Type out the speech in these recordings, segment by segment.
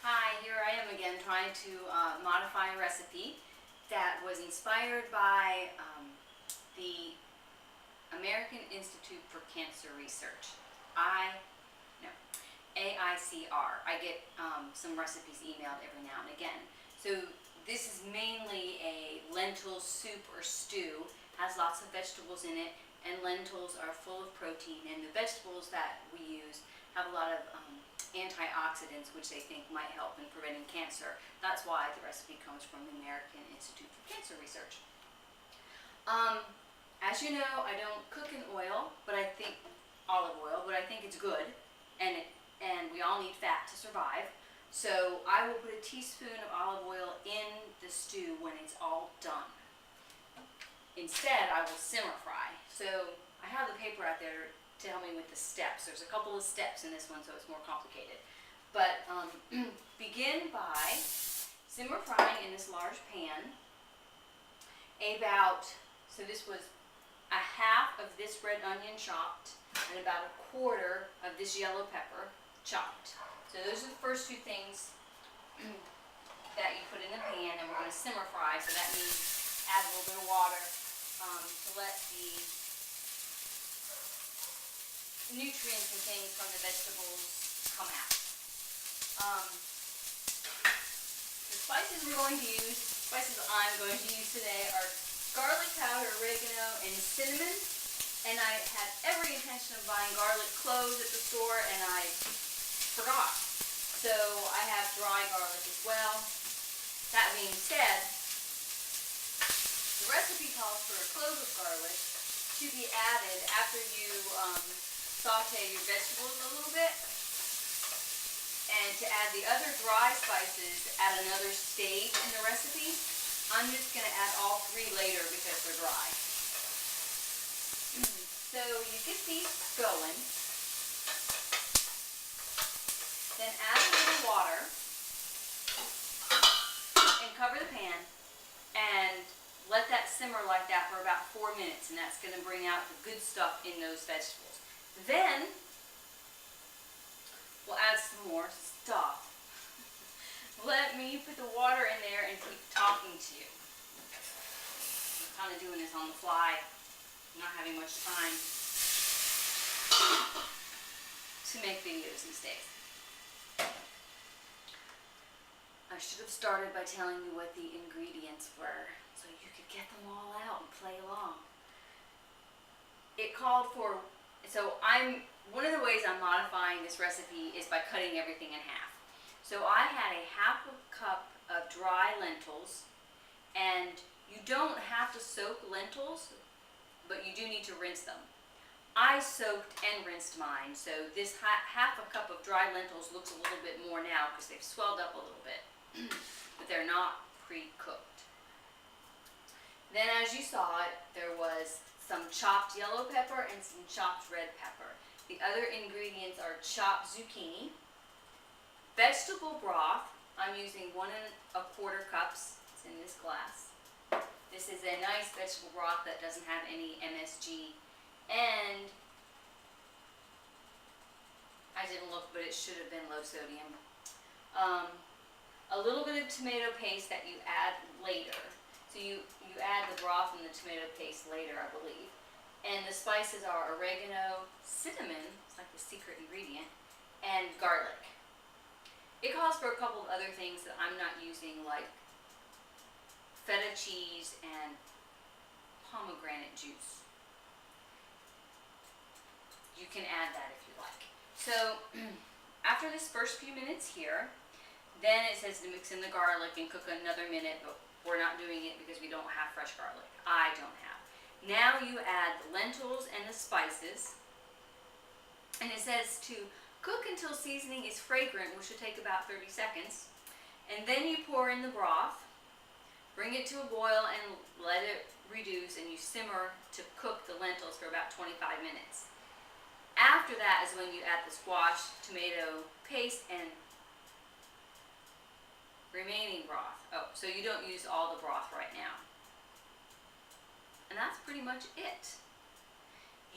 Hi, here I am again trying to modify a recipe that was inspired by the American Institute for Cancer Research. AICR. I get some recipes emailed every now and again. So this is mainly a lentil soup or stew. Has lots of vegetables in it, and lentils are full of protein, and the vegetables that we use have a lot of antioxidants, which they think might help in preventing cancer. That's why the recipe comes from the American Institute for Cancer Research. As you know, I don't cook in oil, but I think olive oil, but I think it's good, and we all need fat to survive. So I will put a teaspoon of olive oil in the stew when it's all done. Instead, I will simmer fry. So I have the paper out there to help me with the steps. There's a couple of steps in this one, so it's more complicated. But begin by simmer frying in this large pan so this was a half of this red onion chopped and about a quarter of this yellow pepper chopped. So those are the first two things that you put in the pan, and we're going to simmer fry. So that means add a little bit of water to let the nutrients and things from the vegetables come out. The spices I'm going to use today are garlic powder, oregano, and cinnamon. And I had every intention of buying garlic cloves at the store, and I forgot. So I have dry garlic as well. That being said, the recipe calls for a clove of garlic to be added after you saute your vegetables a little bit, and to add the other dry spices at another stage in the recipe. I'm just going to add all three later because they're dry. So you get these going, then add a little water and cover the pan and let that simmer like that for about 4 minutes, and that's going to bring out the good stuff in those vegetables. Then we'll add some more stuff. Let me put the water in there and keep talking to you. I'm kind of doing this on the fly. I'm not having much time to make videos these days. I should have started by telling you what the ingredients were so you could get them all out and play along. It called for, one of the ways I'm modifying this recipe is by cutting everything in half. So I had a half a cup of dry lentils, and you don't have to soak lentils, but you do need to rinse them. I soaked and rinsed mine, so this half a cup of dry lentils looks a little bit more now because they've swelled up a little bit, but they're not pre-cooked. Then, as you saw it, there was some chopped yellow pepper and some chopped red pepper. The other ingredients are chopped zucchini, vegetable broth. I'm using 1 1/4 cups. It's in this glass. This is a nice vegetable broth that doesn't have any MSG, and I didn't look, but it should have been low sodium. A little bit of tomato paste that you add later. So you add the broth and the tomato paste later, I believe. And the spices are oregano, cinnamon, it's like the secret ingredient, and garlic. It calls for a couple of other things that I'm not using, like feta cheese and pomegranate juice. You can add that if you like. So after this first few minutes here, then it says to mix in the garlic and cook another minute, but we're not doing it because we don't have fresh garlic. I don't have. Now you add the lentils and the spices, and it says to cook until seasoning is fragrant, which should take about 30 seconds. And then you pour in the broth, bring it to a boil, and let it reduce, and you simmer to cook the lentils for about 25 minutes. After that is when you add the squash, tomato paste, and remaining broth. Oh, so you don't use all the broth right now. And that's pretty much it.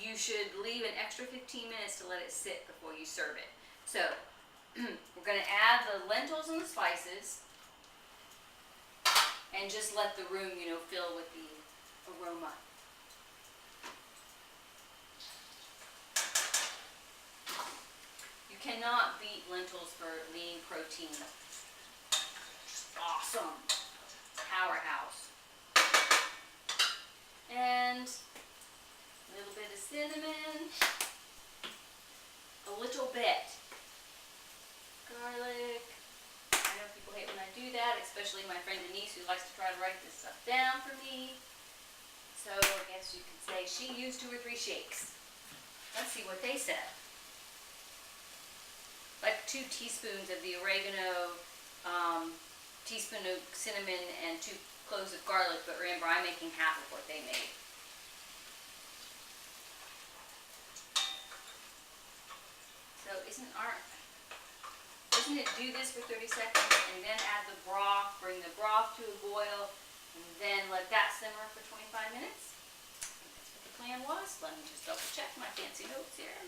You should leave an extra 15 minutes to let it sit before you serve it. So we're going to add the lentils and the spices, and just let the room, you know, fill with the aroma. You cannot beat lentils for lean protein. Awesome. Powerhouse. And a little bit of cinnamon. A little bit. Garlic. I know people hate when I do that, especially my friend Denise, who likes to try to write this stuff down for me. So I guess you could say she used 2 or 3 shakes. Let's see what they said. Like 2 teaspoons of the oregano, teaspoon of cinnamon, and 2 cloves of garlic. But remember, I'm making half of what they made. So doesn't it do this for 30 seconds and then add the broth, bring the broth to a boil, and then let that simmer for 25 minutes? I think that's what the plan was. Let me just double check my fancy notes here.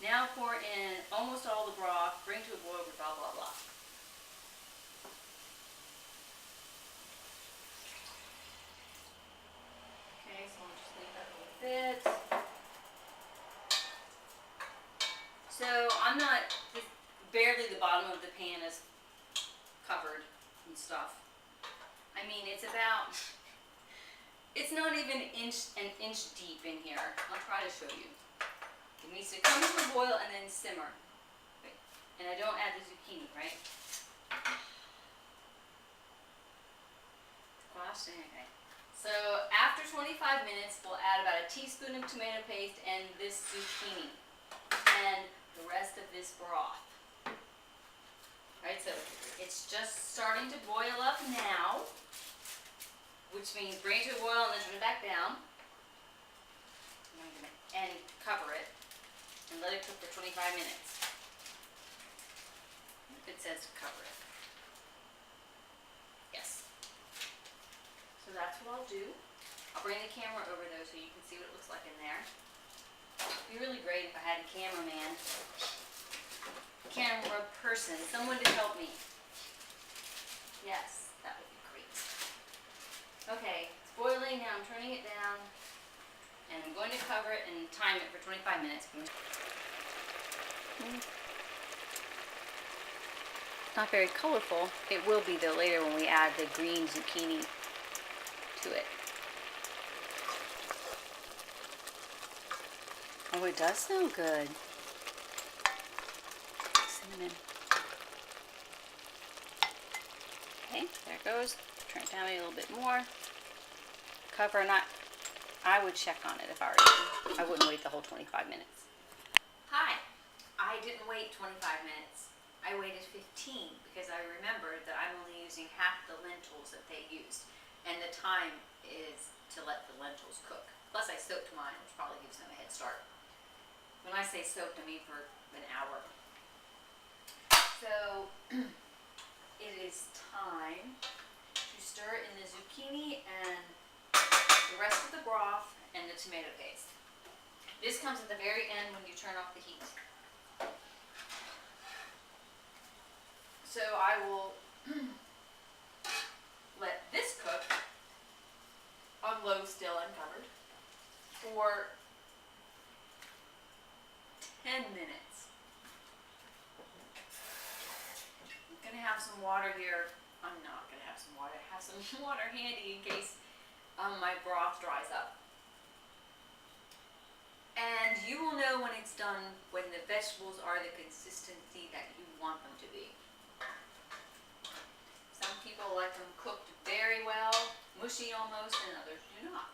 Now pour in almost all the broth, bring to a boil, blah, blah, blah. Okay, so I'll just leave that a little bit. So I'm not, barely the bottom of the pan is covered and stuff. I mean, it's about, it's not even an inch deep in here. I'll try to show you. It needs to come to a boil and then simmer. Okay. And I don't add the zucchini, right? Squash, okay. So after 25 minutes, we'll add about a teaspoon of tomato paste and this zucchini. And the rest of this broth. Alright, so it's just starting to boil up now, which means bring it to a boil and then turn it back down. And cover it. And let it cook for 25 minutes. If it says cover it. Yes. So that's what I'll do. I'll bring the camera over though so you can see what it looks like in there. It'd be really great if I had a cameraman, camera person, someone to help me. Yes, that would be great. Okay, it's boiling now. I'm turning it down. And I'm going to cover it and time it for 25 minutes. Not very colorful. It will be though later when we add the green zucchini to it. Oh, it does smell good. Cinnamon. Okay, there it goes. Turn it down a little bit more. Cover, I would check on it if I were you. I wouldn't wait the whole 25 minutes. Hi, I didn't wait 25 minutes. I waited 15 because I remembered that I'm only using half the lentils that they used. And the time is to let the lentils cook. Plus I soaked mine, which probably gives them a head start. When I say soaked, I mean for an hour. So it is time to stir in the zucchini and the rest of the broth and the tomato paste. This comes at the very end when you turn off the heat. So I will let this cook on low, still uncovered, for 10 minutes. I'm going to have some water here. I'm not going to have some water. I have some water handy in case my broth dries up. And you will know when it's done when the vegetables are the consistency that you want them to be. Some people like them cooked very well, mushy almost, and others do not.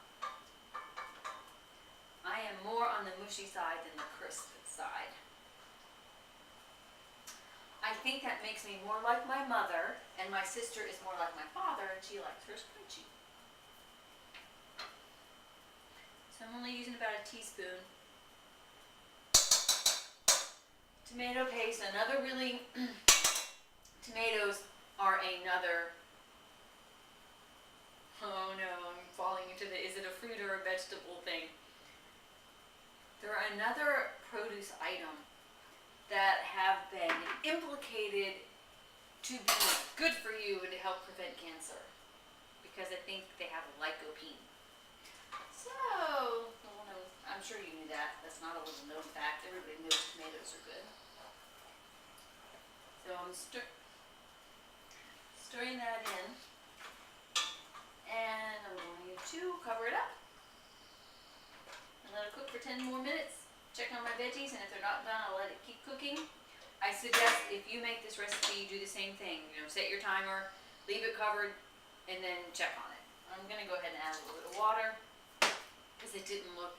I am more on the mushy side than the crisp side. I think that makes me more like my mother, and my sister is more like my father, and she likes hers crunchy. So I'm only using about a teaspoon. Tomato paste, another really, tomatoes are another, oh no, I'm falling into the, is it a fruit or a vegetable thing? There are another produce item that have been implicated to be good for you and to help prevent cancer, because I think they have lycopene. So, well, no, I'm sure you knew that. That's not a little known fact. Everybody knows tomatoes are good. So I'm stirring that in, and I'm going to cover it up and let it cook for 10 more minutes. Check on my veggies, and if they're not done, I'll let it keep cooking. I suggest if you make this recipe, you do the same thing. You know, set your timer, leave it covered, and then check on it. I'm gonna go ahead and add a little bit of water, because it didn't look,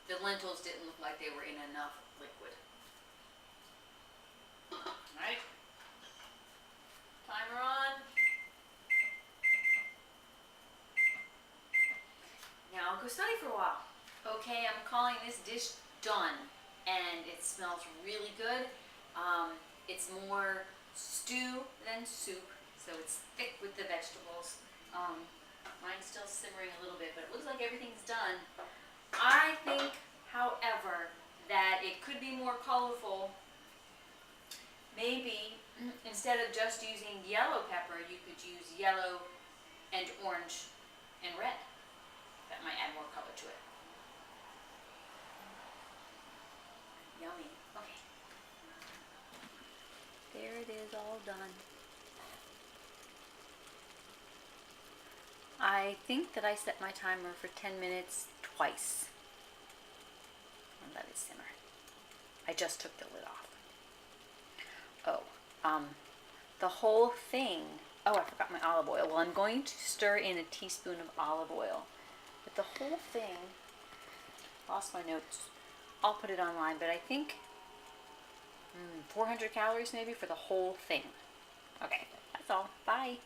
the lentils didn't look like they were in enough liquid. Alright, timer on. Now I'll go study for a while. Okay, I'm calling this dish done, and it smells really good. It's more stew than soup, so it's thick with the vegetables. Mine's still simmering a little bit, but it looks like everything's done. I think, however, that it could be more colorful. Maybe instead of just using yellow pepper, you could use yellow and orange and red. That might add more color to it. Yummy. Okay. There it is, all done. I think that I set my timer for 10 minutes twice. And let it simmer. I just took the lid off. The whole thing, I forgot my olive oil. Well, I'm going to stir in a teaspoon of olive oil. But the whole thing, lost my notes. I'll put it online, but I think 400 calories maybe for the whole thing. Okay, that's all. Bye.